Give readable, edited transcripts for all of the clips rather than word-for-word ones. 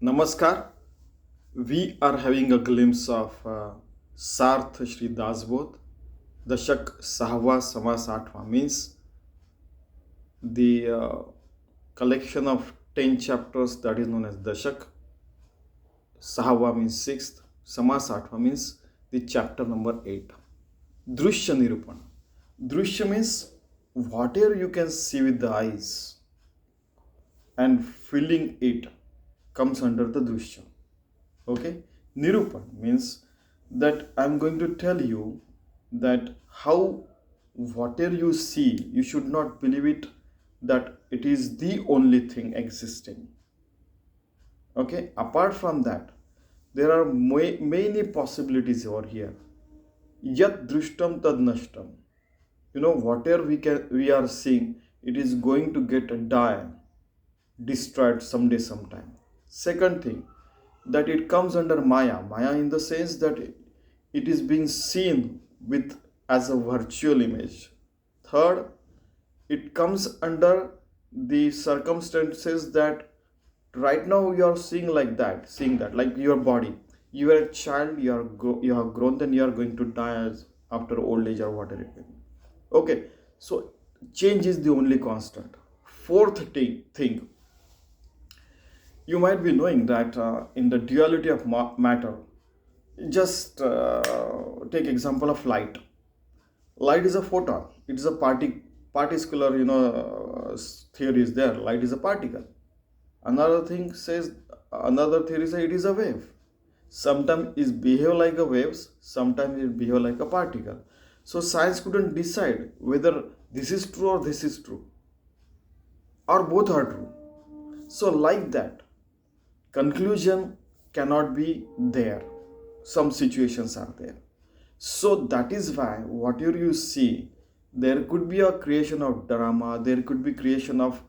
Namaskar. We are having a glimpse of Sarth Shri Dasbodh-Dashak Sahwa Sama Satwa means the collection of 10 chapters that is known as Dashak. Sahwa means 6th, Sama Satwa means the chapter number 8. Drushya Nirsan. Drushya means whatever you can see with the eyes and feeling it comes under the Drushya. Okay, Nirupan means that I'm going to tell you that how whatever you see, you should not believe it that it is the only thing existing. Okay, apart from that, there are many possibilities over here. Yat drushtam tad nashtam. Whatever we are seeing, it is going to get destroyed someday, sometime. Second thing, that it comes under Maya in the sense that it is being seen with as a virtual image. Third, it comes under the circumstances that right now you are seeing that, like your body. You are a child, you have grown, then you are going to die after old age or whatever it may be. Okay, so change is the only constant. Fourth thing, you might be knowing that in the duality of matter, just take example of light. Light is a photon. It is a particular theory is there. Light is a particle. Another theory says it is a wave. Sometimes it behave like a waves, sometimes it behave like a particle. So science couldn't decide whether this is true or this is true, or both are true. So like that, conclusion cannot be there. Some situations are there. So that is why whatever you see, there could be a creation of drama, there could be creation of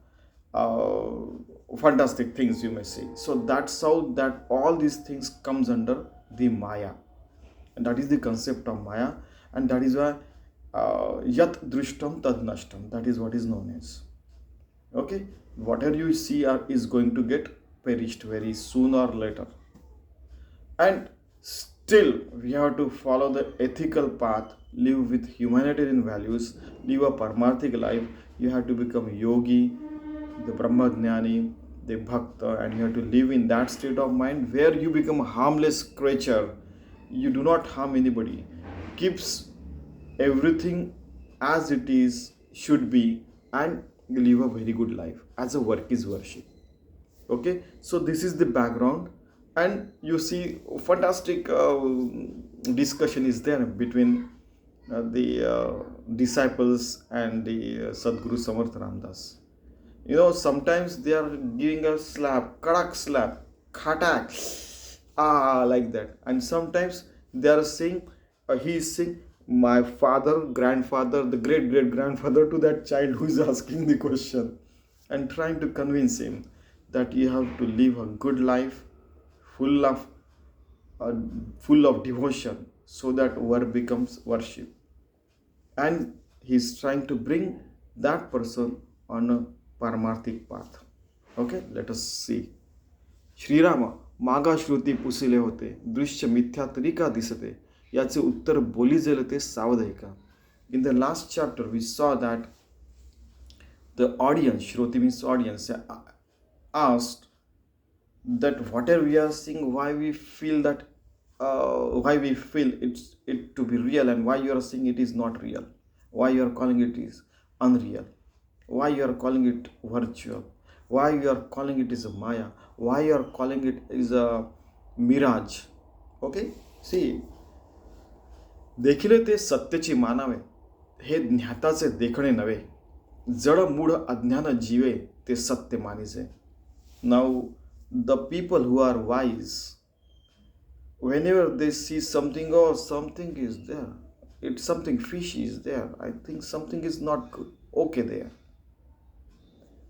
fantastic things you may see. So that's how that all these things comes under the Maya, and that is the concept of Maya, and that is why yat drushtam tad nashtam. That is what is known as. Okay, whatever you see is going to get perished very soon or later, and still we have to follow the ethical path, live with humanitarian values, live a paramarthik life. You have to become yogi, the brahmajnani, the bhakta, and you have to live in that state of mind where you become a harmless creature. You do not harm anybody, keeps everything as it is should be, and live a very good life as a work is worship. Okay, so this is the background, and you see fantastic discussion is there between the disciples and the Sadguru Samarth Ramdas. Sometimes they are giving a slap, kadak slap, khatak, like that, and sometimes they are saying, he is saying, my father, grandfather, the great great grandfather to that child who is asking the question, and trying to convince him that you have to live a good life full of devotion, so that work becomes worship. And he is trying to bring that person on a paramarthik path. Okay, let us see. Shriram मागा श्रुती पुसिले होते, दृश्य मिथ्या तरी का दिसते, याचे उत्तर बोली jail ते सावधायिका. In the last chapter we saw that the audience, Shruti means audience, asked that whatever we are seeing, why we feel it to be real, and why you are saying it is not real, why you are calling it is unreal, why you are calling it virtual, why you are calling it is a Maya, why you are calling it is a mirage. Okay, see, देखिले ते सत्यची मानावे, हे ज्ञाताचे देखणे नवे, जड मूढ अज्ञान जीवे ते सत्य मानिजे. Now the people who are wise, whenever they see something, or something is there, it's something fishy is there, I think something is not good, okay, there,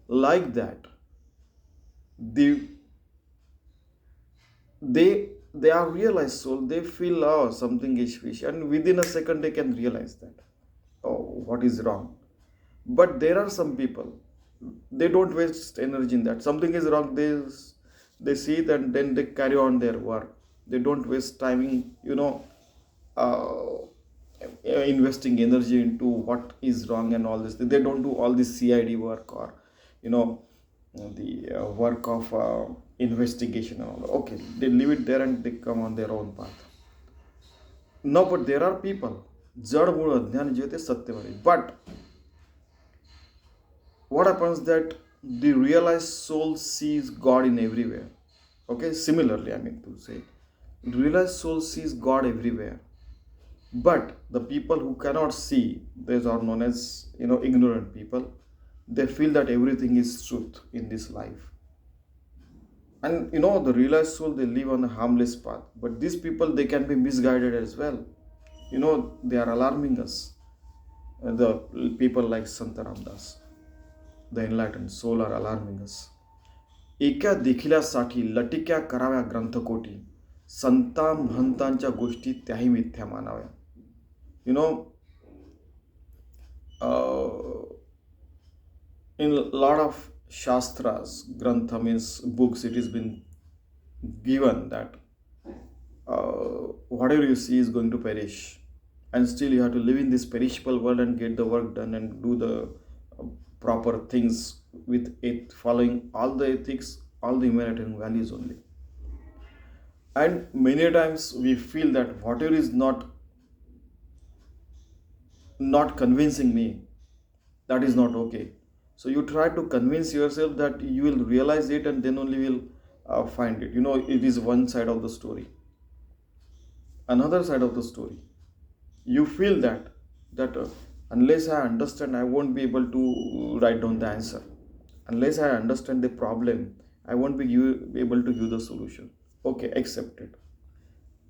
like that, they are realized soul, they feel, oh, something is fishy, and within a second they can realize that, oh, what is wrong. But there are some people, they don't waste energy in that. Something is wrong, they They see it and then they carry on their work. They don't waste timing, uh, investing energy into what is wrong and all this. They don't do all this CID work or, you know, the work of investigation and all that. Okay, they leave it there and they come on their own path. No, but there are people, जड मूळ अज्ञान जे ते सत्यवादी. But what happens that the realized soul sees God in everywhere. Okay, similarly, I mean to say, realized soul sees God everywhere. But the people who cannot see, those are known as, ignorant people. They feel that everything is truth in this life. And the realized soul, they live on a harmless path. But these people, they can be misguided as well. They are alarming us. The people like Sant Ramdas, the enlightened soul, are alarming us. एका देखिल्यासाठी लटिक्या कराव्या ग्रंथकोटी, संता महंतांच्या गोष्टी त्याही मिथ्या मानाव्या. In a lot of shastras, grantha means books, it has been given that whatever you see is going to perish, and still you have to live in this perishable world and get the work done and do the proper things with it, following all the ethics, all the humanitarian values only. And many times we feel that whatever is not convincing me, that is not okay. So you try to convince yourself that you will realize it, and then only will find it. It is one side of the story. Another side of the story, you feel that unless I understand, I won't be able to write down the answer. Unless I understand the problem, I won't be able to give the solution. Okay, accepted.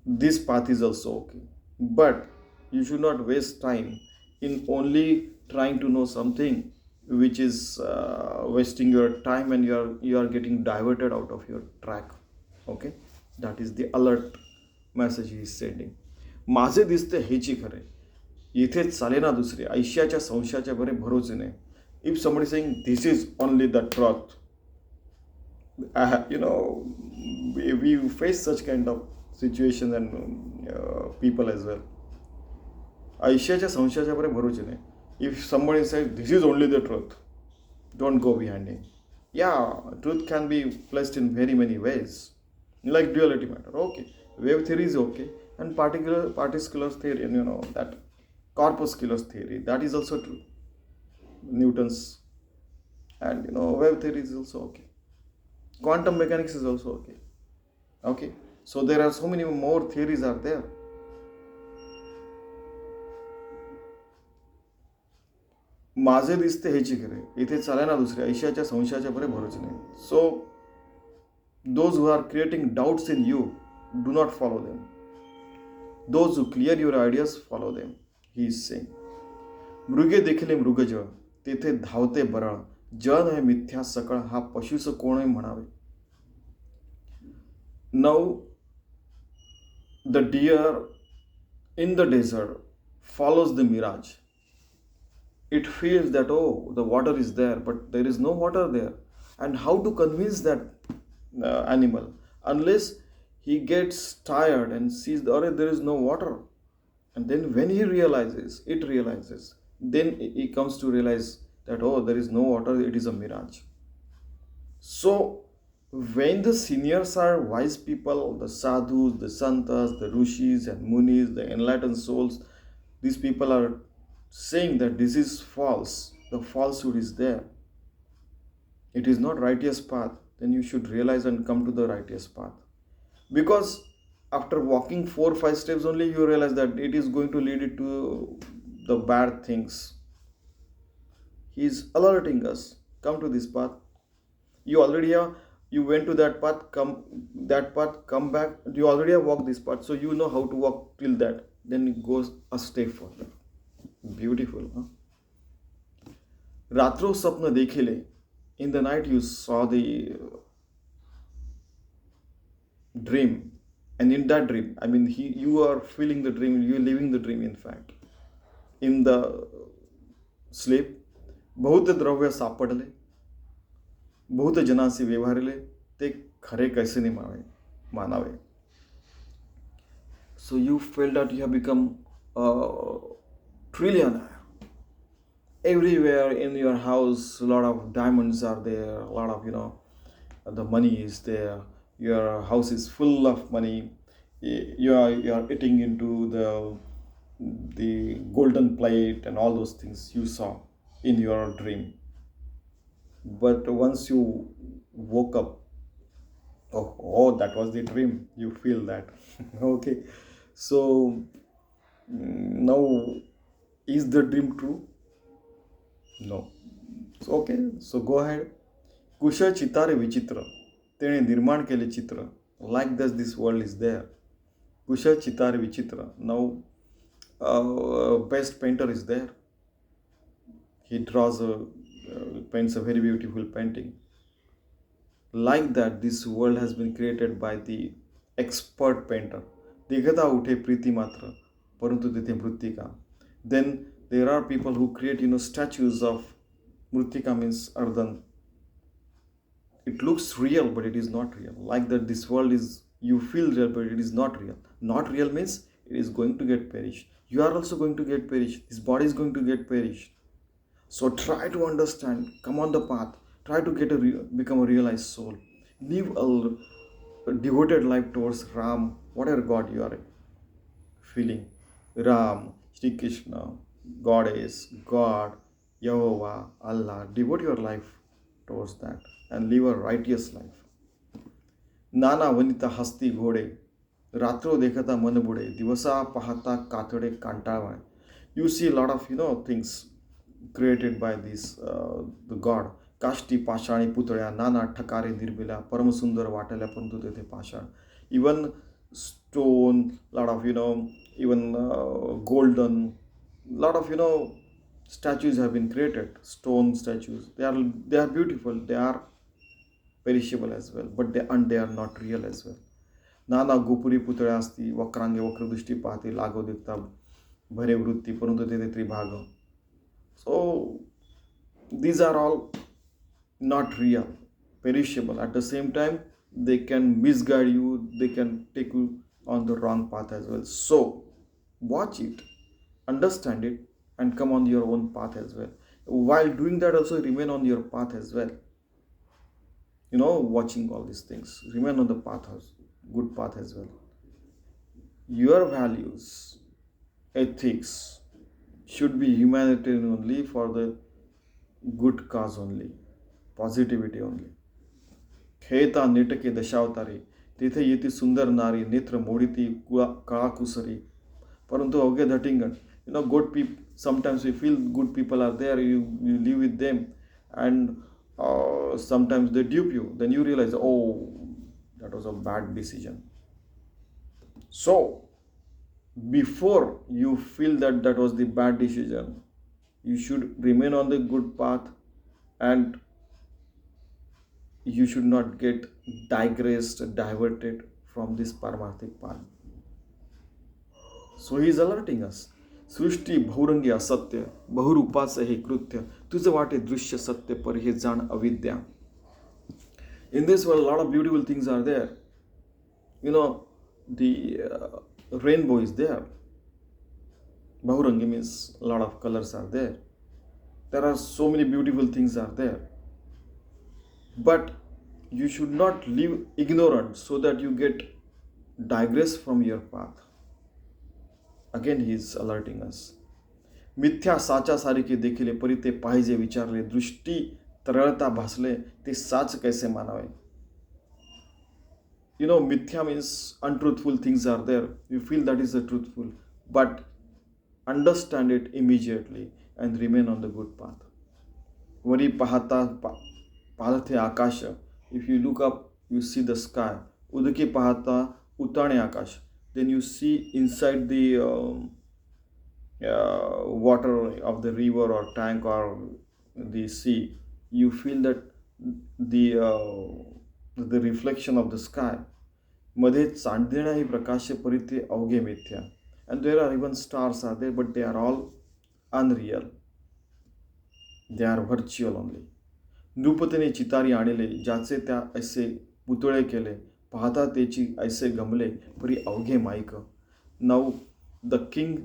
This path is also okay. But you should not waste time in only trying to know something which is wasting your time, and you are getting diverted out of your track. Okay, that is the alert message he is sending. माझे दिसते हेची खरे, इथे चालेना दुसरे, ऐश्याच्या संशयाच्या बरे भरोसे. If somebody saying this is only the truth, we face such kind of situations and people as well. ऐश्याच्या संशयाच्या बरे भरोसे नाही. If somebody says this is only the truth, don't go behind him. Yeah, truth can be placed in very many ways, like duality matter. Okay, wave theory is okay, and particles theory, and that corpusculus theory, that is also true. Newton's, and wave theory is also okay. Quantum mechanics is also okay. Okay, so there are so many more theories are there. माझे दिसते हेची खरे, इथे चालेना दुसरे, ऐश्याच्या संशयाच्या बरे भरोसे नाही. So those who are creating doubts in you, do not follow them. Those who clear your ideas, follow them. He is saying, मृगे देखिले मृगज, तेथे धावते बरळ, जन है मिथ्या सकळ, हा पशुस कोण म्हणावे. Now the deer in the desert follows the mirage. It feels that, oh, the water is there, but there is no water there. And how to convince that animal? Unless he gets tired and sees that there is no water. And then when he realizes, then he comes to realize that, oh, there is no water, it is a mirage. So when the seniors are wise people, the sadhus, the santas, the rishis and munis, the enlightened souls, these people are saying that this is false, the falsehood is there, it is not righteous path, then you should realize and come to the righteous path. Because after walking 4 or 5 steps only, you realize that it is going to lead it to the bad things. He is alerting us, come to this path. You already have, you went to that path, come back, you already have walked this path, so you know how to walk till that, then it goes a step further. Beautiful, huh? Ratro sapna dekhile. In the night you saw the dream, and in that dream, I mean, you are feeling the dream, you are living the dream. In fact, in the sleep, बहुत द्रव्य सापडले, बहुत जनासी व्यवहारले, ते खरे कैसे नहीं मानावे. So you feel that you have become a trillionaire. Everywhere in your house, a lot of diamonds are there, a lot of, the money is there. Your house is full of money. You are eating into the golden plate and all those things you saw in your dream. But once you woke up, oh, that was the dream. You feel that. Okay. So now, is the dream true? No. So, okay. So go ahead. कुश चितारे विचित्र तेणे निर्माण केले चित्र. Like this world is there. कुश चितारे विचित्र. Now, best painter is there. He paints a very beautiful painting. Like that, this world has been created by the expert painter. देखता उठे प्रीति मात्र परंतु तिथे मृत्तिका. Then there are people who create statues of mritika, means earthen. It looks real, but it is not real. Like that, this world is, you feel real, but it is not real. Not real means it is going to get perished. You are also going to get perished. This body is going to get perished. So try to understand. Come on the path. Try to become a realized soul. Live a devoted life towards Ram, whatever God you are feeling. Ram, Shri Krishna, Goddess, God, Yehovah, Allah. Devote your life towards that and live a righteous life. नाना वनिता हस्ती घोडे रात्रो देखता मन बुडे दिवसा पाहता कातडे कांटाळवाळे. You see a lot of things created by this the God. काष्टी पाषाणी पुतळ्या नाना ठकारे निर्मिल्या परमसुंदर वाटल्या परंतु तेथे पाषाण. Even stone, lot of even golden, lot of statues have been created. Stone statues, they are beautiful, they are perishable as well, but they are not real as well. नाना गोपुरी पुतळ्या असती वक्रांगे वक्रदृष्टी पाहते लागो देखता भरे वृत्ती परंतु तेथे त्रिभाग. So these are all not real, perishable. At the same time, they can misguide you, they can take you on the wrong path as well. So watch it, understand it, and come on your own path as well. While doing that, also remain on your path as well. Watching all these things, remain on the path, good path as well. Your values, ethics should be humanitarian only, for the good cause only, positivity only. खेता नेटके दशावतारी तिथे येती सुंदर नारी नेत्र मोडिती काळाकुसरी परंतु अवघे धटिंगण. Good people, sometimes we feel good people are there, you live with them, and sometimes they dupe you. Then you realize, oh, that was a bad decision. So before you feel that was the bad decision, you should remain on the good path, and you should not get digressed, diverted from this paramarthic path. So he is alerting us. सृष्टी बहुरंगी असत्य बहुरूपाचं हे कृत्य तुझं वाटे दृश्य सत्य पर हे जाण अविद्या. In this world, a lot of beautiful things are there. The rainbow is there. Bahurangi means a lot of colors are there. There are so many beautiful things are there. But you should not live ignorant so that you get digress from your path. Again, he is alerting us. मिथ्या साचा सारिके देखिले परी ते पाहिजे विचारले दृष्टी तरळता भासले ते साच कैसे मानावे. Mithya means untruthful things are there. You feel that is the truthful, but understand it immediately and remain on the good path. Worry पाहता पालथे आकाश. If you look up, you see the sky. उदकी पाहता उताणे आकाश. Then you see inside the water of the river or tank or the sea, you feel that the reflection of the sky. मध्ये चांदणा प्रकाश परिते अवघे मिथ्या. And there are even stars are there, but they are all unreal. They are virtual only. नृपतीने Chitari आणले ज्याचे त्या ऐसे पुतळे केले, पाहता त्याची ऐसे गमले परी अवघे माईक. Now the king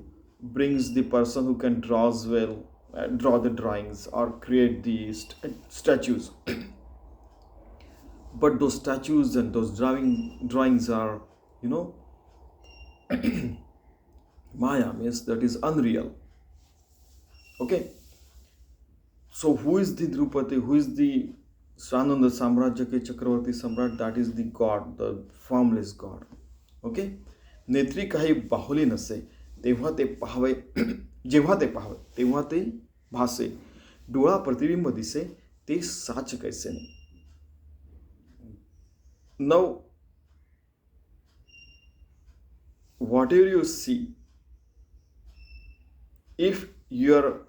brings the person who can draws well, draw the drawings or create the statues. But those statues and those drawings are, you know, Maya, means that is unreal. Okay. So who is the Drupadi? Who is the Sananda Samrajya ke Chakravarti Samrat? That is the God, the formless God. Okay. नेत्री काही बाहुली नसे, तेव्हा ते पाहावे, जेव्हा ते पाहावे तेव्हा ते भासे, डोळा प्रतिबिंब दिसे, ते साच कैसे नाही. Now, whatever you see, if your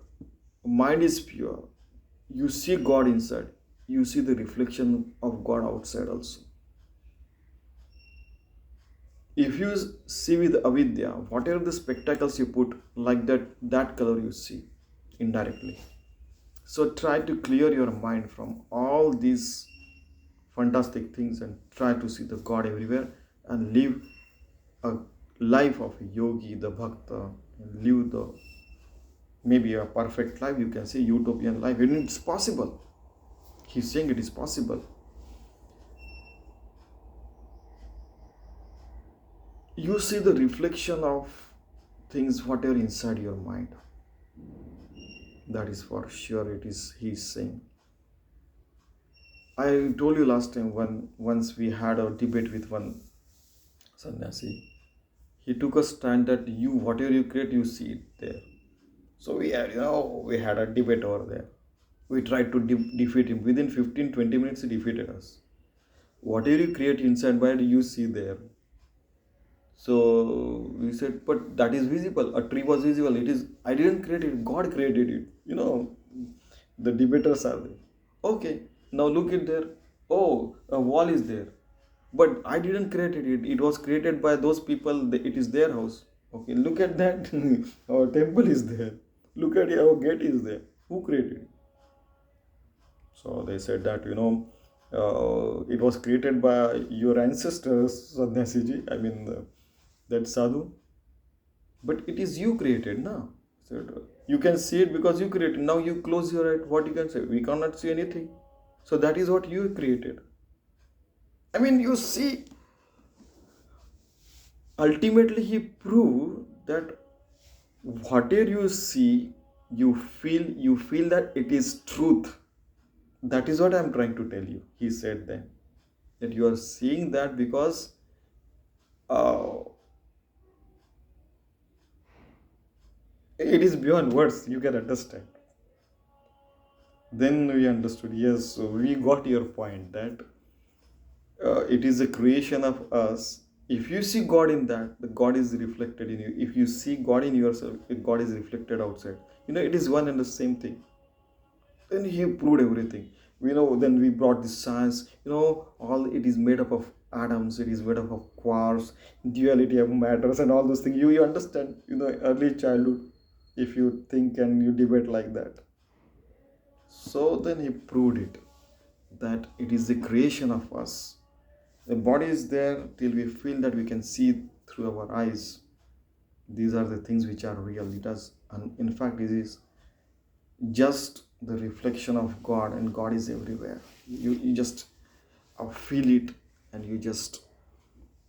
mind is pure, you see God inside, you see the reflection of God outside also. If you see with avidya, whatever the spectacles you put, like that color you see indirectly. So try to clear your mind from all these fantastic things and try to see the God everywhere and live a life of a yogi, the bhakta, and live the maybe a perfect life, you can say utopian life, and it's possible. He's saying it is possible. You see the reflection of things whatever inside your mind. That is for sure, it is, he is saying. I told you last time once we had a debate with one sannyasi. He took a stand that you, whatever you create, you see it there. So we had a debate over there. We tried to defeat him. Within 15-20 minutes, he defeated us. Whatever you create inside mind, you see there. So we said, but that is visible. A tree was visible. It is, I didn't create it. God created it. The debaters are there. Okay, now look at there. Oh, a wall is there. But I didn't create it. It was created by those people. It is their house. Okay, look at that. Our temple is there. Look at it. Our gate is there. Who created it? So they said that, it was created by your ancestors, Sannyasiji. I mean, that sadhu. But it is you created, na? So you can see it because you created. Now you close your eyes. What you can say? We cannot see anything. So that is what you created. I mean, you see, ultimately he proved that whatever you see, you feel that it is truth. That is what I am trying to tell you. He said then that you are seeing that because it is beyond words. You can understand. Then we understood. Yes, so we got your point that it is a creation of us. If you see God in that, the God is reflected in you. If you see God in yourself, God is reflected outside. It is one and the same thing. Then he proved everything. Then we brought this science. All it is made up of atoms. It is made up of quarks, duality of matters, and all those things. You understand? Early childhood. If you think and you debate like that. So then he proved it, that it is the creation of us. The body is there till we feel that we can see through our eyes. These are the things which are real. And in fact, it is just the reflection of God, and God is everywhere. You just feel it, and you just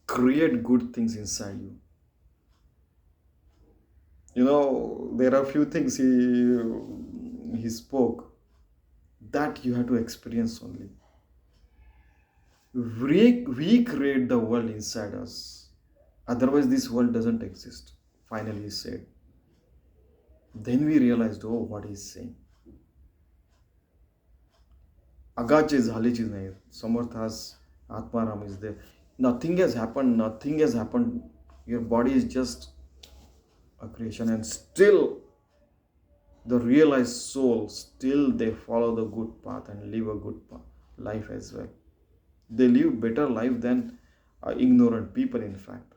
create good things inside you. There are few things he spoke that you have to experience only. We create the world inside us. Otherwise, this world doesn't exist. Finally, he said. Then we realized, what he's saying. Agache झालीचीच नाही. Samarthas, Atmaram is there. Nothing has happened. Your body is just a creation, and still the realized soul, still they follow the good path and live a good life as well. They live better life than ignorant people, in fact.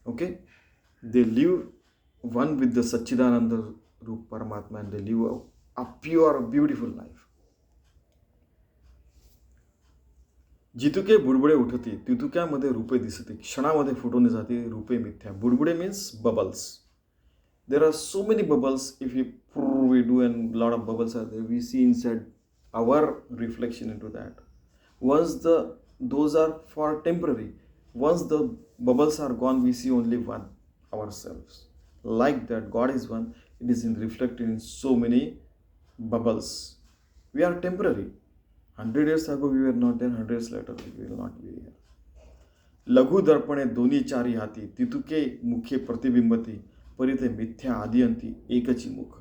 Okay? They live one with the Satchidananda Roop Paramatma, and they live a pure, beautiful life. जितुके बुडबुडे उठती तितुक्यामध्ये रूपे दिसते, क्षणामध्ये फुटून जाते रूपे मिथ्या. बुडबुडे means bubbles. There are so many bubbles. If we do and lot of bubbles are there, we see inside our reflection into that. Once those are for temporary. Once the bubbles are gone, we see only one, ourselves. Like that, God is one. It is reflected in so many bubbles. We are temporary. 100 years ago we were not there. 100 years later we will not be here. लघु दर्पणे दोन्ही चारी हाती तितुके मुखे प्रतिबिंबती परिते मिथ्या आदिअंती एकची मुख.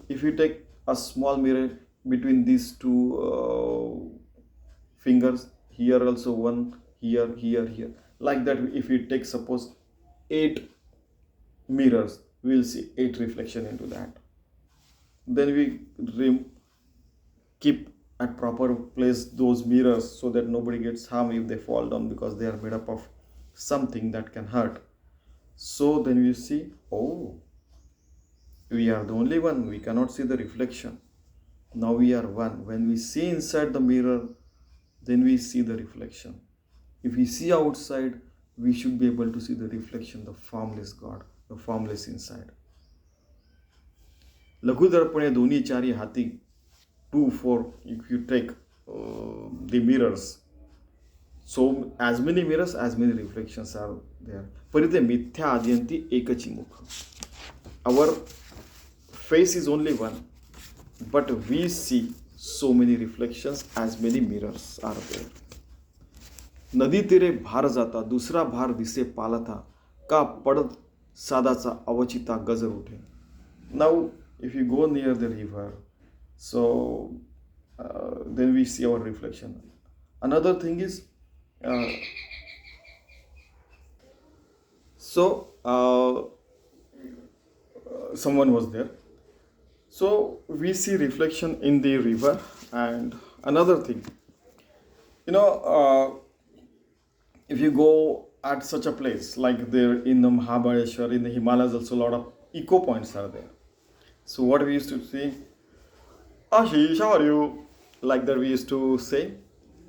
If you take a small mirror between these two fingers, here also one, here, like that, if we take suppose 8 mirrors, we will see 8 reflection into that. Then we keep at proper place those mirrors so that nobody gets harmed if they fall down, because they are made up of something that can hurt. So then we see, oh, we are the only one, we cannot see the reflection. Now we are one. When we see inside the mirror, then we see the reflection. If we see outside, we should be able to see the reflection, the formless God, the formless inside. लघु दर्पणे दोन्ही चारी हाती, 2, 4, if you take the mirrors, so as many mirrors, as many reflections are there. परिते मिथ्या आदिअंती एकची मुख. Our face is only one, but we see so many reflections, as many mirrors are there. नदी तीरे भार जाता दुसरा भार दिसे पालथा, का पडत सादाचा अवचिता गजर उठे. Now if you go near the river, so then we see our reflection. Another thing is, someone was there, so we see reflection in the river. And another thing, if you go at such a place like there in the Mahabaleshwar, in the Himalayas also, a lot of eco points are there. So what we used to say, Ashish, how are you? Like that we used to say.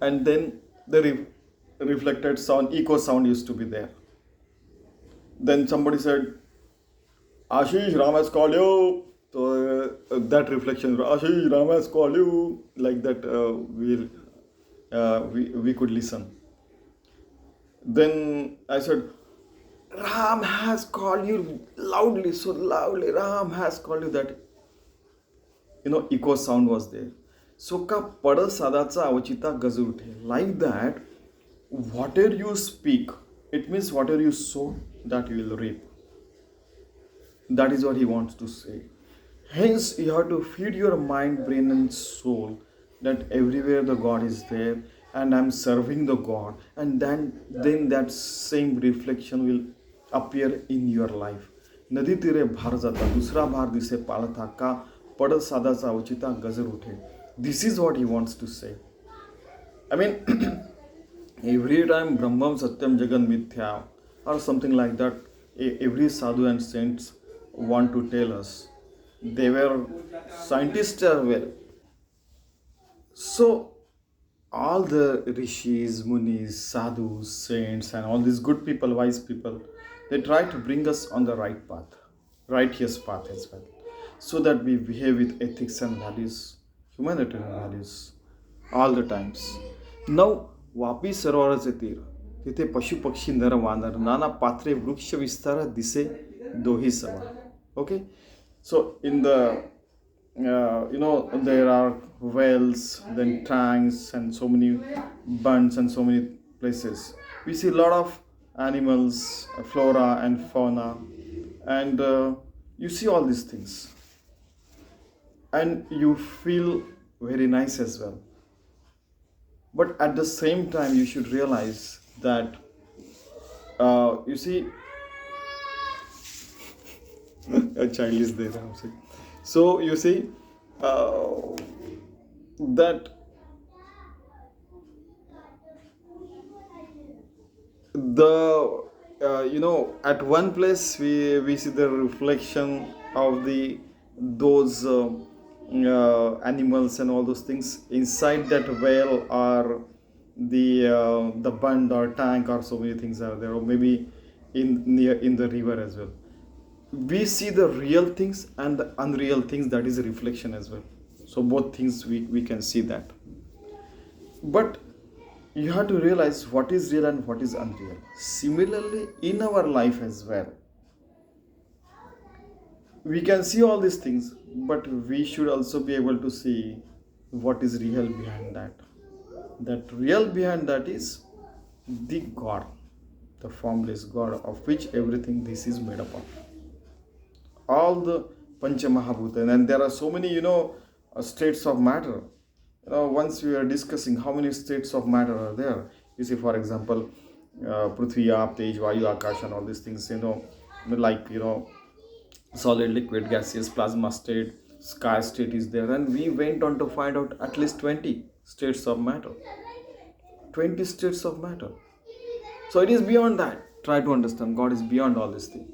And then the reflected sound, echo sound used to be there. Then somebody said, Ashish, Ram has called you. So that reflection, Ashish, Ram has called you. Like that we could listen. Then I said, Ram has called you loudly, so loudly, Ram has called you. That, echo sound was there. So ka pada sadacha avachita gazurte. Like that, whatever you speak, it means whatever you sow, that you will reap. That is what he wants to say. Hence, you have to feed your mind, brain and soul that everywhere the God is there and I'm serving the God. And then that same reflection will appear in your life. नदी तीरे भार जाता दूसरा भार दिसे पालथा, का पडत सादाचा अवचिता गजर उठे. This is what he wants to say. I mean, every time Brahmam Satyam Jagan Mithya or something like that, every sadhu and saints want to tell us. They were scientists as well. So all the rishis, munis, sadhus, saints and all these good people, wise people, they try to bring us on the right path, righteous path as well, so that we behave with ethics and values, humanitarian values, all the times. Now, Vapi सरोवराचे तीर, तिथे पशु पक्षी नर वानर, नाना पात्रे वृक्ष विस्तार दिसे दोही सवा. Okay, so in the there are wells, then tanks, and so many bunds and so many places. We see a lot of animals, flora and fauna, and you see all these things, and you feel very nice as well. But at the same time, you should realize that you see, a child is there. So you see that the at one place we see the reflection of those animals and all those things inside that well, or the bund or tank or so many things are there, or maybe in the river as well. We see the real things and the unreal things, that is a reflection as well. So both things we can see that. But you have to realize what is real and what is unreal. Similarly, in our life as well, we can see all these things, but we should also be able to see what is real behind that. That real behind that is the God, the formless God of which everything this is made up of. All the Pancha Mahabhuta, and there are so many, states of matter. Once we are discussing how many states of matter are there. You see, for example, Prithvi, Aap, Tej, Vayu, Akash, and all these things, like, solid, liquid, gaseous, plasma state, sky state is there. And we went on to find out at least 20 states of matter. 20 states of matter. So it is beyond that. Try to understand, God is beyond all these things.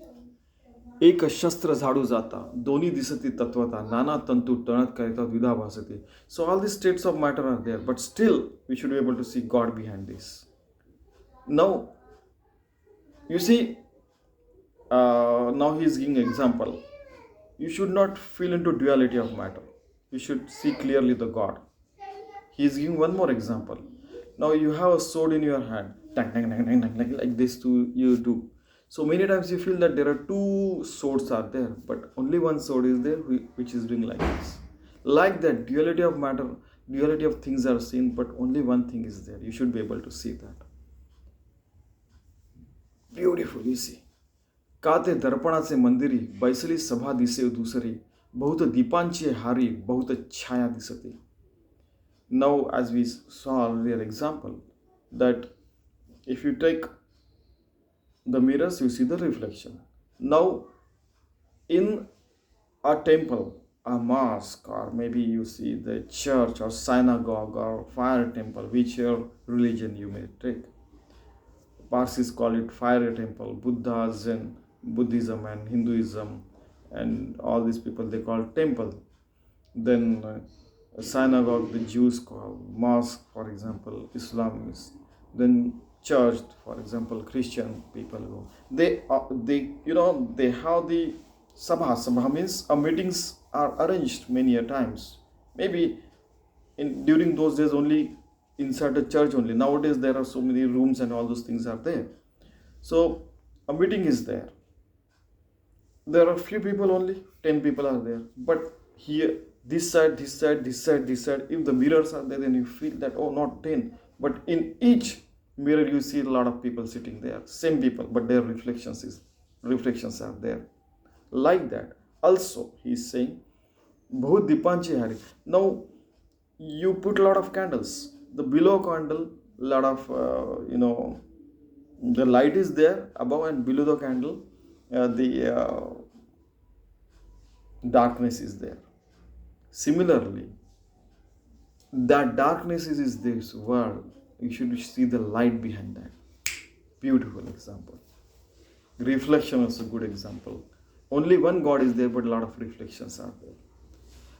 एक शस्त्र झाडू जाता दोन्ही दिसती तत्वता नाना तंतू तणत करिता द्विधा भासते. So all these states of matter are there, but still we should be able to see God behind this. Now, you see, now he is giving an example. You should not feel into duality of matter. You should see clearly the God. He is giving one more example. Now you have a sword in your hand, like this too you do. So many times you feel that there are two swords are there, but only one sword is there which is doing like this. Like that, duality of matter, duality of things are seen, but only one thing is there. You should be able to see that. Beautiful, you see. काते दर्पणाचे मंदिरी बैसली सभा दिसे दुसरी बहुत दीपांची हारी बहुत छाया दिसते. Now, as we saw earlier example, that if you take the mirrors, you see the reflection. Now, in a temple, a mosque, or maybe you see the church or synagogue or fire temple, whichever religion you may take. Parsis call it fire temple, Buddha, Zen, Buddhism and Hinduism, and all these people they call temple. Then a synagogue the Jews call, mosque for example Islam is, then church for example Christian people go. They have the sabha. Sabha means meetings are arranged many a times. Maybe during those days only inside the church only. Nowadays there are so many rooms and all those things are there. So a meeting is there. There are few people only, 10 people are there. But here, this side, this side, this side, this side, if the mirrors are there, then you feel that, oh, not 10. But in each mirror, you see a lot of people sitting there. Same people, but their reflections are there. Like that. Also, he is saying, Bahut Dipanchi Hari. Now, you put a lot of candles. The below candle, lot of, the light is there above and below the candle. The darkness is there. Similarly, that darkness is this world. You should see the light behind that. Beautiful example. Reflection is a good example. Only one God is there, but a lot of reflections are there.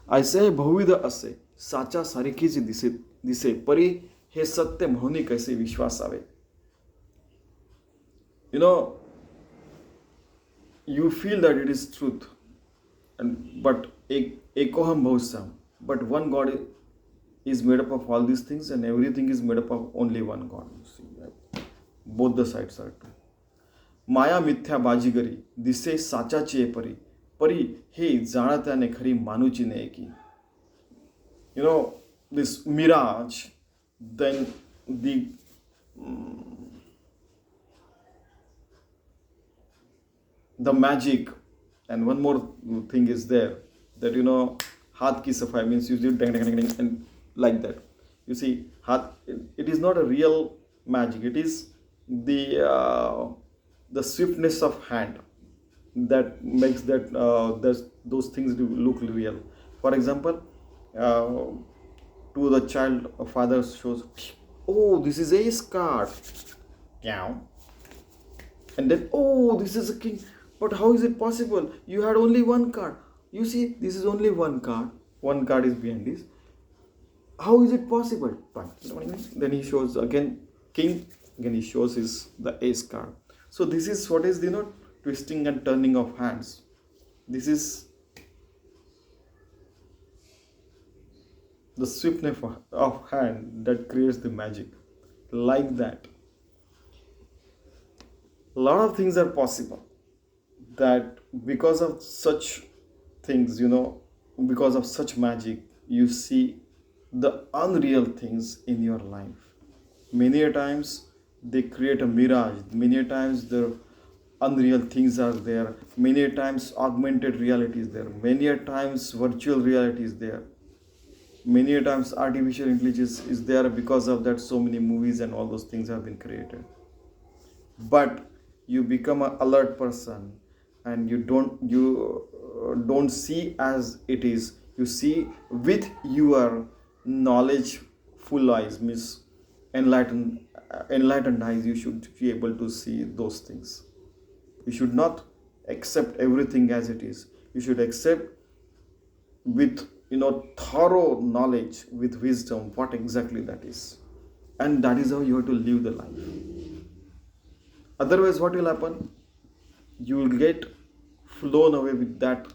I say बहुविध असे साचा सारखीच दिसे परी हे सत्य म्हणून कैसे विश्वास आवे. You feel that it is truth, but ekoham bhusam. But one God is made up of all these things, and everything is made up of only one God. You see, right? Both the sides are true. Maya mithya bajigari dise sachachi pari pari he janatane khari manuchi ne ki. This mirage, then the magic, and one more thing is there, that hath ki safai means you do dang dang dang dang and like that. You see, it is not a real magic. It is the swiftness of hand that makes that those things do look real. For example, to the child, a father shows, oh, this is ace card, and then, oh, this is a king. But how is it possible? You had only one card. You see, this is only one card. One card is behind this. How is it possible? Fine. Then he shows again king. Again he shows his the ace card. So this is what is twisting and turning of hands. This is the swiftness of hand that creates the magic. Like that, a lot of things are possible. That because of such things, because of such magic, you see the unreal things in your life. Many a times they create a mirage. Many a times the unreal things are there. Many a times augmented reality is there. Many a times virtual reality is there. Many a times artificial intelligence is there. Because of that, so many movies and all those things have been created. But you become an alert person, and you don't see as it is. You see with your knowledge full eyes, means enlightened eyes. You should be able to see those things. You should not accept everything as it is. You should accept with thorough knowledge, with wisdom, what exactly that is. And that is how you have to live the life. Otherwise, what will happen? You will get flown away with that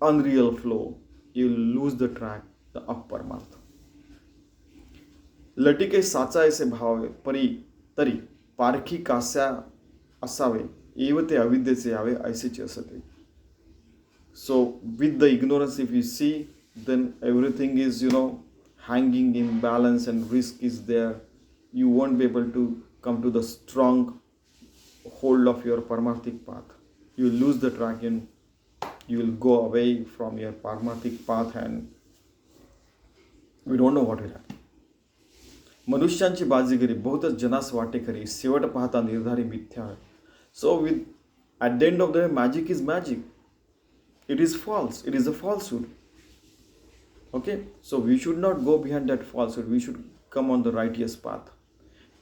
unreal flow. You will lose the track, the of परमार्थ. लटिके साचा ऐसे भावे परी तरी पारखी कास्या असावे एव ते अविद्येचे यावे ऐसेच असते. So with the ignorance, if you see, then everything is hanging in balance and risk is there. You won't be able to come to the strong hold of your paramarthic path. You will lose the track and you will go away from your paramarthic path, and we don't know what will happen. मनुष्यांची बाजीगरी बहुतच जनास वाटे खरी शेवट पाहता निर्धारी मिथ्या. So with at the end of the day, magic is magic. It is false. It is a falsehood. Okay? So we should not go behind that falsehood. We should come on the righteous path.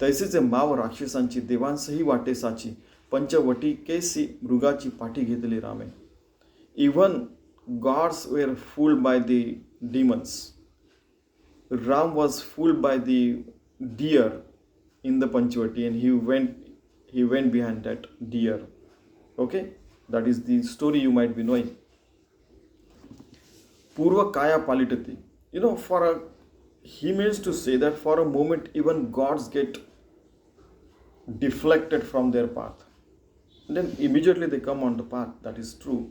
तैसेचे माव राक्षसांची देवांसही वाटे साची पंचवटिकेसी मृगाची पाठी घेतली रामे. Even gods were fooled by the demons. Ram was fooled by the deer in the Panchavati, and he went behind that deer. Okay? That is the story you might be knowing. Purva kaya palitati. He means to say that for a moment even gods get deflected from their path. And then immediately they come on the path. That is true.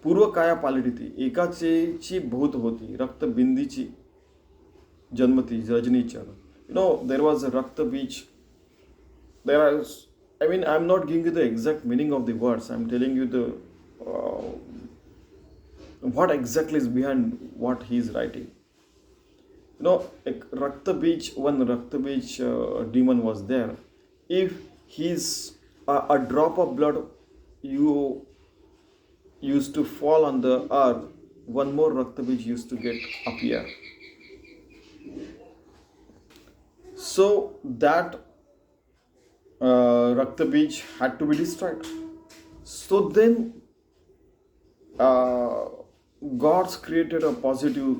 Purva kaya palitati. Ekachechi bhut hoti. Rakta bindichi janmati rajnichar. There was a Rakta beach. I'm not giving you the exact meaning of the words. I'm telling you the what exactly is behind what he is writing. Rakta beach, one Rakta beach demon was there. If he's a drop of blood you used to fall on the earth, one more Rakta beach used to appear. So that Rakta beach had to be destroyed. So then gods created a positive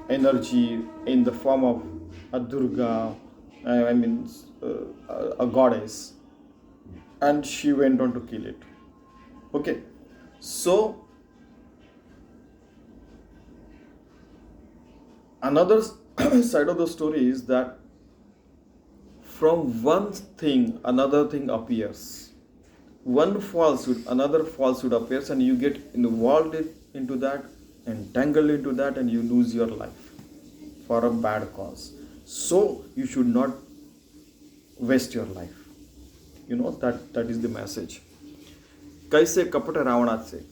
energy in the form of a Durga, a goddess, and she went on to kill it. Okay, so another side of the story is that from one thing another thing appears. One falsehood, another falsehood appears, and you get involved into that, entangled into that, and you lose your life for a bad cause. So you should not waste your life. That is the message. कैसे कपट रावणाचे.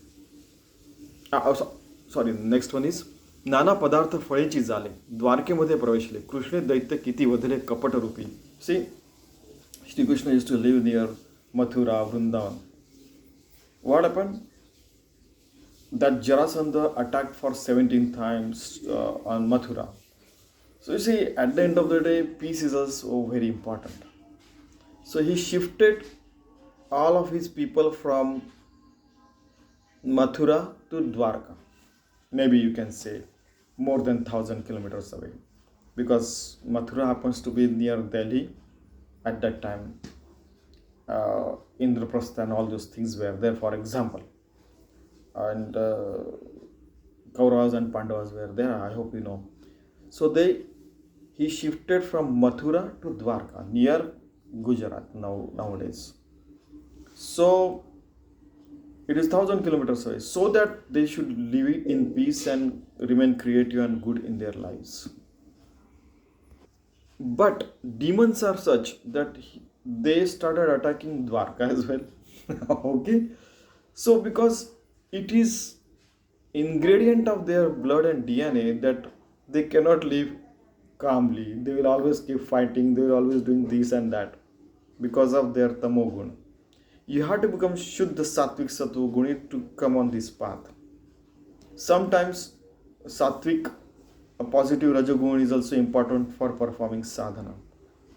Sorry, next one is नाना पदार्थ फळेची जाले द्वारकेमध्ये प्रवेशले कृष्ण दैत्य किती वधले कपट रूपी. See, Shri Krishna used to live near Mathura, Vrindavan. What happened? That Jarasandha attacked for 17 times on Mathura. So you see, at the end of the day, peace is also very important. So he shifted all of his people from Mathura to Dwarka. Maybe you can say more than 1,000 kilometers away, because Mathura happens to be near Delhi at that time. Indraprastha and all those things were there, for example, and Kauravas and Pandavas were there. I hope you know. So he shifted from Mathura to Dwarka near Gujarat nowadays. So it is 1,000 kilometers away, so that they should live in peace and remain creative and good in their lives. But demons are such that they started attacking Dwarka as well. Okay, so because it is ingredient of their blood and DNA that they cannot live calmly. They will always keep fighting. They will always doing this and that because of their tamogun. You have to become Shuddha Sattvic Sattva Guni to come on this path. Sometimes Sattvic, a positive Rajagun is also important for performing sadhana.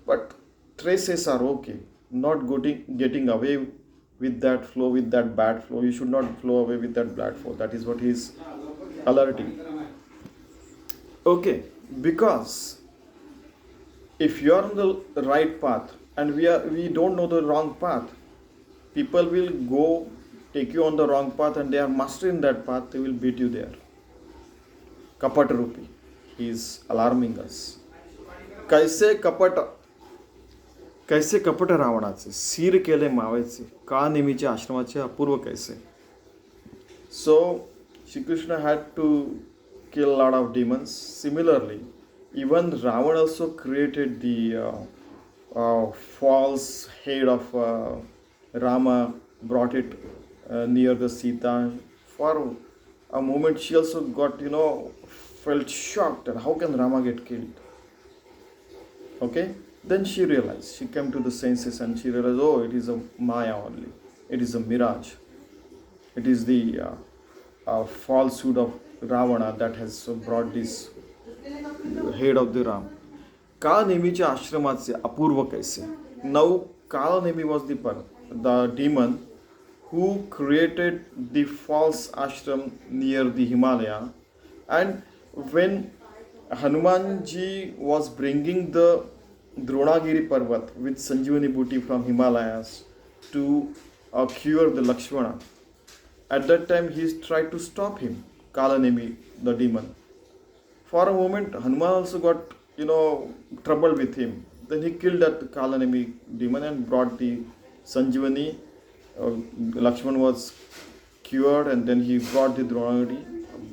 But traces are okay. Not getting away with that flow, with that bad flow. You should not flow away with that bad flow. That is what he is alerting. Okay, because if you are on the right path and we don't know the wrong path, people will go take you on the wrong path and they are mastering that path, they will beat you there. Kapat Rupi. He is alarming us. कैसे कपट रावणाचे सीर केले मावेचे का नेहमीचे आश्रमाचे अपूर्व कैसे. So Shri Krishna had to kill a lot of demons. Similarly, even Ravan also created the false head of Rama, brought it near the Sita. For a moment she also got, felt shocked that how can Rama get killed. Okay, then she realized, she came to the senses and she realized, oh, it is a Maya only, it is a mirage, it is the falsehood of Ravana that has brought this head of the Ram. Kalanemicha Ashramatse Apurva Kaise. Now Kalanemi was the demon who created the false ashram near the Himalaya, and when Hanumanji was bringing the Dronagiri Parvat with Sanjeevani booty from Himalayas to cure the Lakshmana, at that time he tried to stop him, Kalanemi, the demon. For a moment, Hanuman also got, trouble with him. Then he killed that Kalanemi demon and brought the Sanjeevani. Lakshman was cured and then he brought the Dronagiri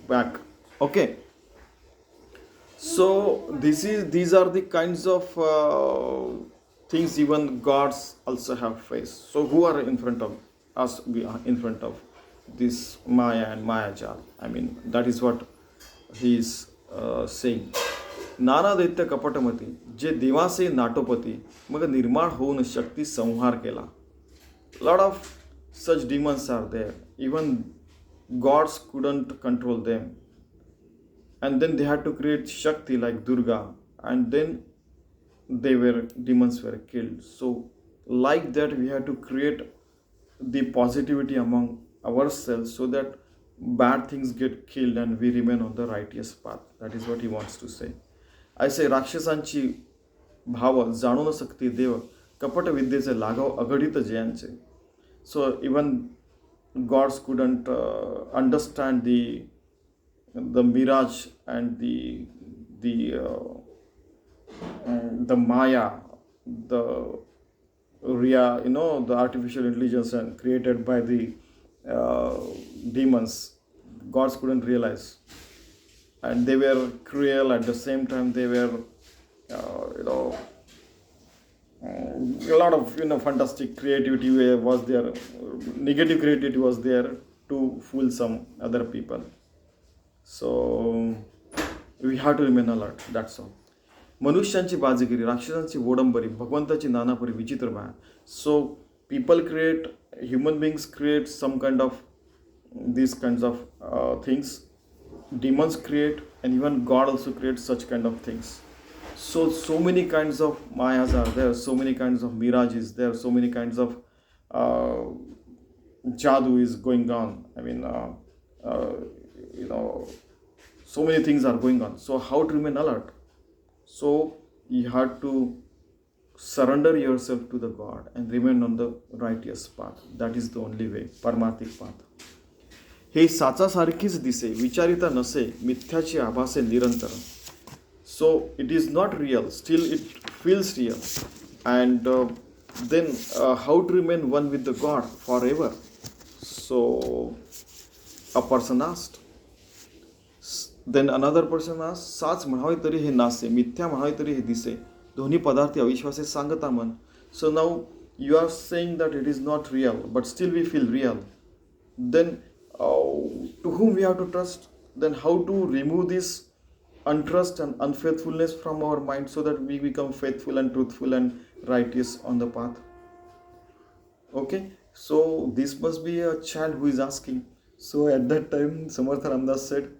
back. Okay. So these are the kinds of things even gods also have faced. So who are in front of us? We are in front of this Maya and Mayajal. I mean, that is what he is saying. नाना दैत्य कपटमती जे देवासे नाटोपती मग निर्माण होऊन शक्ती संहार केला. Lot of such demons are there. Even gods couldn't control them. And then they had to create Shakti like Durga, and then demons were killed. So like that we had to create the positivity among ourselves so that bad things get killed and we remain on the righteous path. That is what he wants to say. I say राक्षसांची भाव जाणू न सकती देव कपट विद्येचे लाघव अघटित जयांचे. So even gods couldn't understand the mirage and the Maya, the Ria, the artificial intelligence and created by the demons. Gods couldn't realize, and they were cruel at the same time. They were, a lot of fantastic creativity was there. Negative creativity was there to fool some other people. So we have to remain alert. That's all. मनुष्यांची बाजीगिरी, राक्षसांची वोडंबरी, भगवंताची नानापरी विचित्र माया. So people create, human beings create some kind of these kinds of things. Demons create, and even God also creates such kind of things. So many kinds of mayas are there, so many kinds of mirage is there, so many kinds of jadoo is going on. I mean, So many things are going on. So how to remain alert? So you have to surrender yourself to the God and remain on the righteous path. That is the only way, परमार्थिक path. हे साचासारखीच दिसे, विचारिता नसे, मिथ्याची आभासे निरंतर. So it is not real, still it feels real. And then how to remain one with the God forever? So a person asked. Then another person asked, साच म्हणावे तरी हे नासे, मिथ्या म्हणावे तरी हे दिसे, दोन्ही पदार्थी अविश्वासे सांगता मन. So now you are saying that it is not real, but still we feel real. Then to whom we have to trust? Then how to remove this untrust and unfaithfulness from our mind so that we become faithful and truthful and righteous on the path? Okay, so this must be a child who is asking. So at that time Samartha Ramdas said,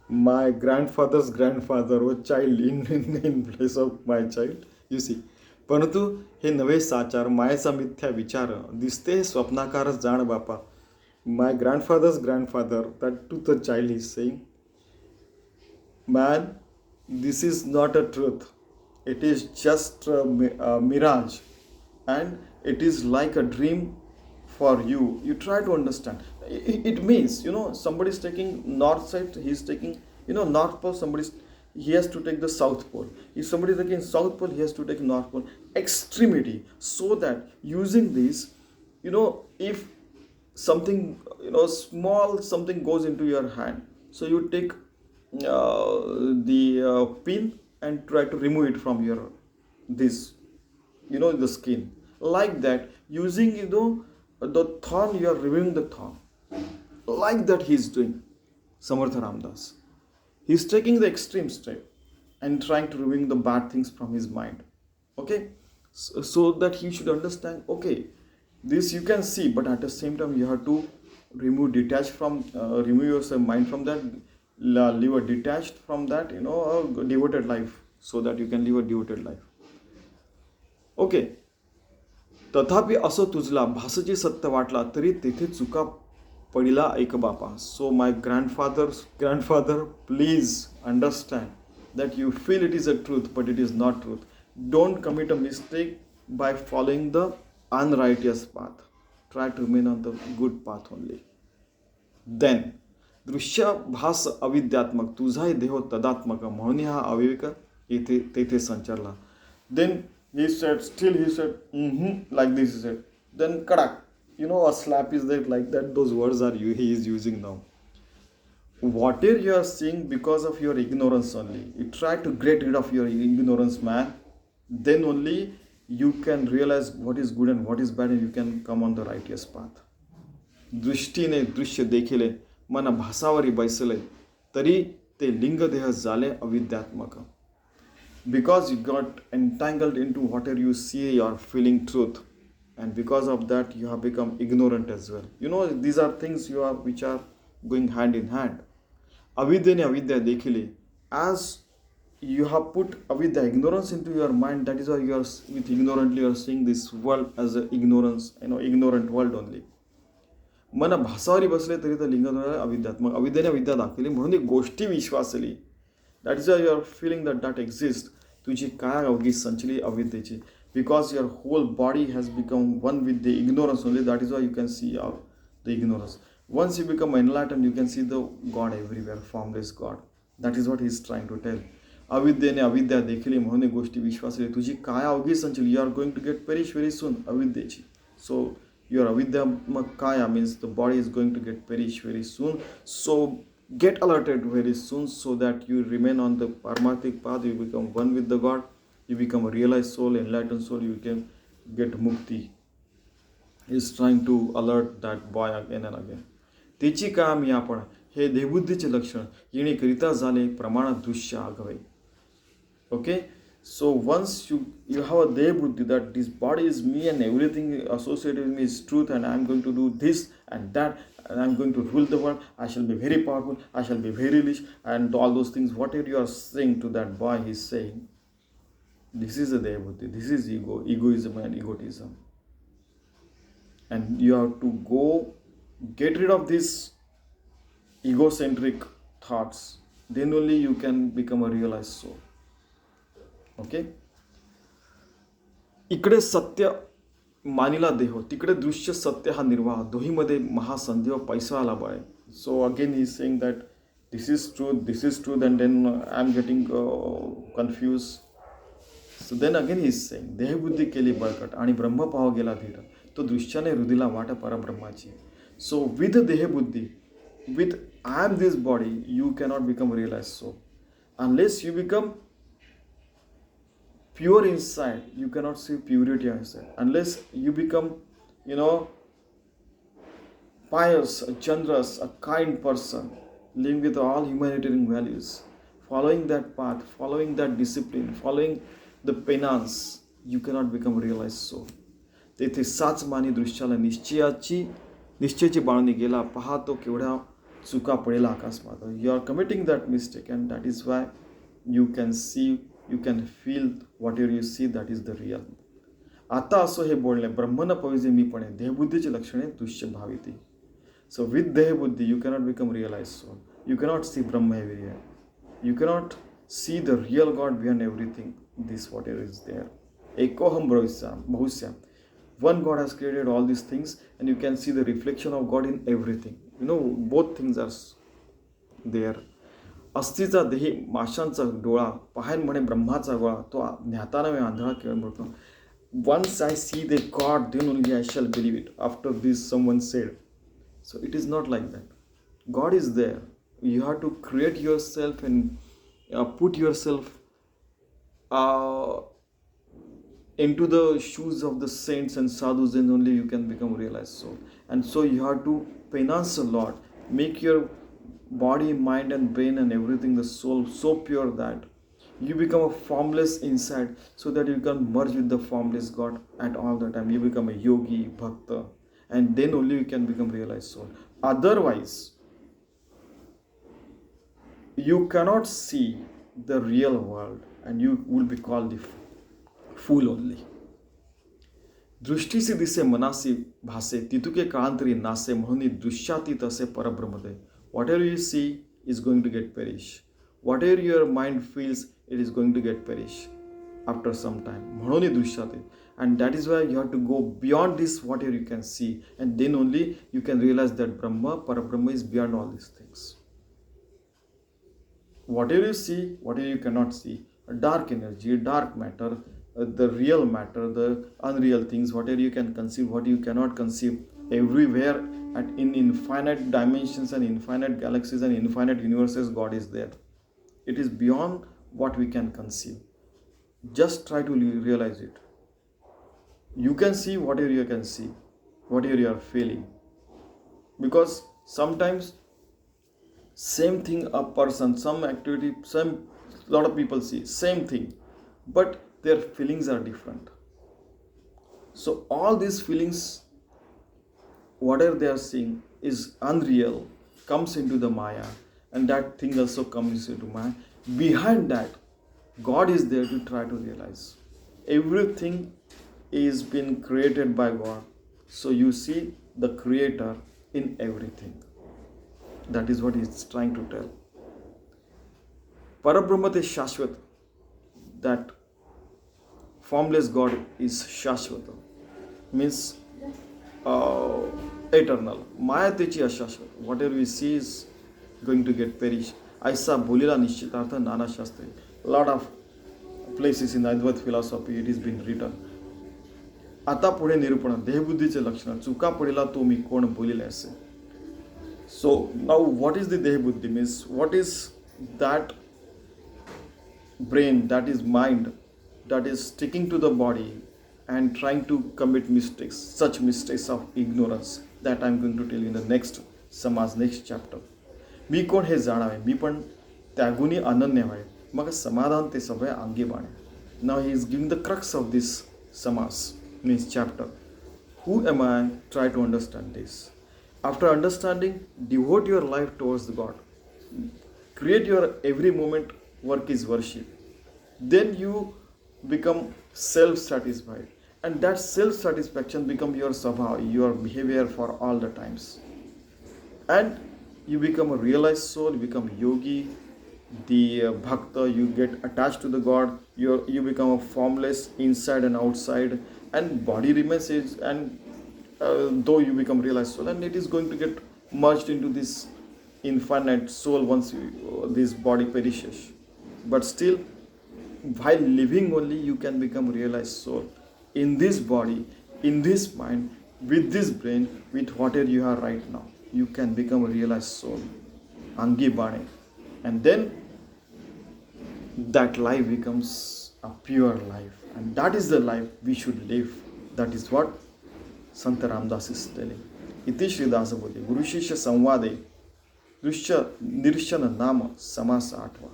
my grandfather's grandfather was child in place of my child. You see, परंतु हे नवे साचार, मायेचा मिथ्या विचार, दिसते स्वप्नाकारच जाण बापा. My grandfather's grandfather, that to the child is saying, man, this is not a truth. It is just a mirage, and it is like a dream for you. You try to understand. It means, somebody is taking north side, he is taking, north pole, he has to take the south pole. If somebody is taking south pole, he has to take north pole. Extremity. So that using this, if something, small something goes into your hand, so you take the pin and try to remove it from your the skin. Like that, using the thorn, you are removing the thorn. Like that he is doing, Samartha Ramdas. He is taking the extreme step and trying to remove the bad things from his mind. Okay, so that he should understand. Okay, this you can see, but at the same time you have to remove yourself mind from that, live a detached from that, a devoted life, so that you can live a devoted life. Okay. तथापि असो तुझला भासची सत्य वाटला तरी तेथे चुका पडिला ऐक बापा. So my grandfather, please understand that you feel it is a truth, but it is not truth. Don't commit a mistake by following the unrighteous path. Try to remain on the good path only. Then दृश्य भास अविद्यात्मक, तुझाही देह तदात्मक, म्हणून हा अविवेक तेथे संचारला. Then he said, like this he said. Then kadak, a slap is there like that. Those words he is using now. Whatever you are seeing because of your ignorance only. You try to get rid of your ignorance, man. Then only you can realize what is good and what is bad, and you can come on the righteous path. दृष्टीने दृश्य देखिले, मन भासावरी बैसले, तरी ते लिंगदेह झाले अविद्यात्मक. Because you got entangled into whatever you see, you are feeling truth, and because of that you have become ignorant as well. These are things which are going hand in hand. Avidyane avidya dekhile, as you have put avidya, ignorance, into your mind, that is why you are with ignorantly you are seeing this world as an ignorant world only. मन भासावरी बसले तरी तर लिंग अविद्यात्मक, अविद्याने अविद्या दाखवली म्हणून गोष्टी विश्वासली. That is why you are feeling that exists. तुझी काय अवघी संचली अविद्येची. Because your whole body has become one with the ignorance only. That is why you can see the ignorance. Once you become enlightened, you can see the God everywhere, formless God. That is what he is trying to tell. अविद्येने अविद्या देखील म्हणून गोष्टी विश्वासली, तुझी काय अवघी संचली. You are going to get perish very soon, अविद्येची. So your avidya makaya means the body is going to get perish very soon. So get alerted very soon so that you remain on the paramatic path. You become one with the God. You become a realized soul, enlightened soul. You can get mukti. He is trying to alert that boy again and again. Techi काम यापण हे देहबुद्धीचे लक्षण येणे करिता झाले प्रमाणात दृश्य आगवे. Okay, so once you have a debuddhi that this body is me and everything associated with me is truth, and I am going to do this and that, and I am going to rule the world, I shall be very powerful, I shall be very rich, and all those things, whatever you are saying to that boy, he is saying, this is a debuddhi, this is egoism and egotism. And you have to go get rid of this egocentric thoughts, then only you can become a realized soul. Okay? इकडे सत्य मानिला देह, तिकडे दृश्य सत्य हा निर्वाह, दोहीमध्ये महासंधी व पैसा आला bye. So again he is saying that this is truth, and then I am getting confused. So then again he is saying, देहबुद्धी केली बळकट आणि ब्रह्म पाव गेला धीर, तो दृश्याने हृदीला वाट परब्रह्माची. So with देहबुद्धी, with I am this body, you cannot become realized soul. Unless you become pure inside, you cannot see purity inside. Unless you become, pious, generous, a kind person, living with all humanitarian values, following that path, following that discipline, following the penance, you cannot become realized soul. तेथे साच मानी दृश्याला निश्चयाची बाळणी गेला, पाहतो केवढ्या चुका पडेला अकस्मात. You are committing that mistake, and that is why you can see, you can feel whatever you see, that is the real. आता असो हे बोलणे, ब्रह्म न पविजे मीपणे, देहबुद्धीची लक्षणे दृश्य भाविती. So with देहबुद्धी you cannot become realized soul. You cannot see Brahma everywhere. You cannot see the real God behind everything. This whatever is there. Ekoham Bahusya. One God has created all these things, and you can see the reflection of God in everything. Both things are there. अस्थिचा देही माशांचा डोळा, पाहान म्हणे ब्रह्माचा गोळा, तो ज्ञाता नव्हे आंधळा केवळ म्हणतो. Once I see the God, then only I shall believe it. After this someone said. So it is not like that. God is there. You have to create yourself and put yourself into the shoes of the saints and sadhus, then only you can become realized soul. And so you have to penance a lot. Make your body, mind and brain and everything, the soul, so pure that you become a formless inside, so that you can merge with the formless God at all the time. You become a yogi, bhakta, and then only you can become realized soul. Otherwise, you cannot see the real world, and you will be called the fool only. दृष्टीसी दिसे मनासी भासे, तितुके काळांतरी नासे, म्हणून दृश्यातीत असे परब्रह्मदय. Whatever you see is going to get perish. Whatever your mind feels, it is going to get perish after some time. म्हणून दृश्यातीत. And that is why you have to go beyond this, whatever you can see, and then only you can realize that Brahma, Parabrahma is beyond all these things. Whatever you see, whatever you cannot see, dark energy, dark matter, the real matter, the unreal things, whatever you can conceive, what you cannot conceive, everywhere in infinite dimensions and infinite galaxies and infinite universes, God is there. It is beyond what we can conceive. Just try to realize it. You can see whatever you can see, whatever you are feeling. Because sometimes same thing a person, some activity, lot of people see same thing, but their feelings are different. So all these feelings, whatever they are seeing is unreal, comes into the Maya, and that thing also comes into Maya. Behind that, God is there to try to realize. Everything is been created by God. So you see the Creator in everything. That is what he is trying to tell. Parabrahma is Shashvat. That formless God is Shashvata. Means eternal. Maya techi ashashvat. Whatever we see is going to get perish. Aisa bolila nishchitartha nana shastri. A lot of places in Advaita philosophy it is been written. आता पुढे निरूपण, देहबुद्धीचे लक्षण, चुका पडेला तो मी कोण बोलिले असे. So now what is the dehabuddhi? Means what is that brain, that is mind, that is sticking to the body and trying to commit mistakes, such mistakes of ignorance that I am going to tell you in the next समाज, next chapter. मी कोण हे जाणावे, मी पण त्यागुनी अनन्य व्हावे, मग समाधान ते सभय अंगी बाणे. Now he is giving the crux of this समास, means chapter. Who am I? Try to understand this. After understanding, devote your life towards God. Create your every moment work is worship. Then you become self-satisfied. And that self-satisfaction become your sabha, your behavior for all the times. And you become a realized soul, you become yogi, the bhakta, you get attached to the God, you become a formless inside and outside, and body remains is, and though you become realized soul, and it is going to get merged into this infinite soul once this body perishes. But still, while living only, you can become realized soul in this body, in this mind, with this brain, with whatever you are right now. You can become a realized soul, Angi Bane, and then that life becomes a pure life, and that is the life we should live. That is what Sant Ramdas is telling. Iti Shri Dasbodh Guru Shishya Samvade Drushya Nirsan Nama Samasa Atva.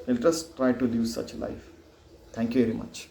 Let us try to live such a life. Thank you very much.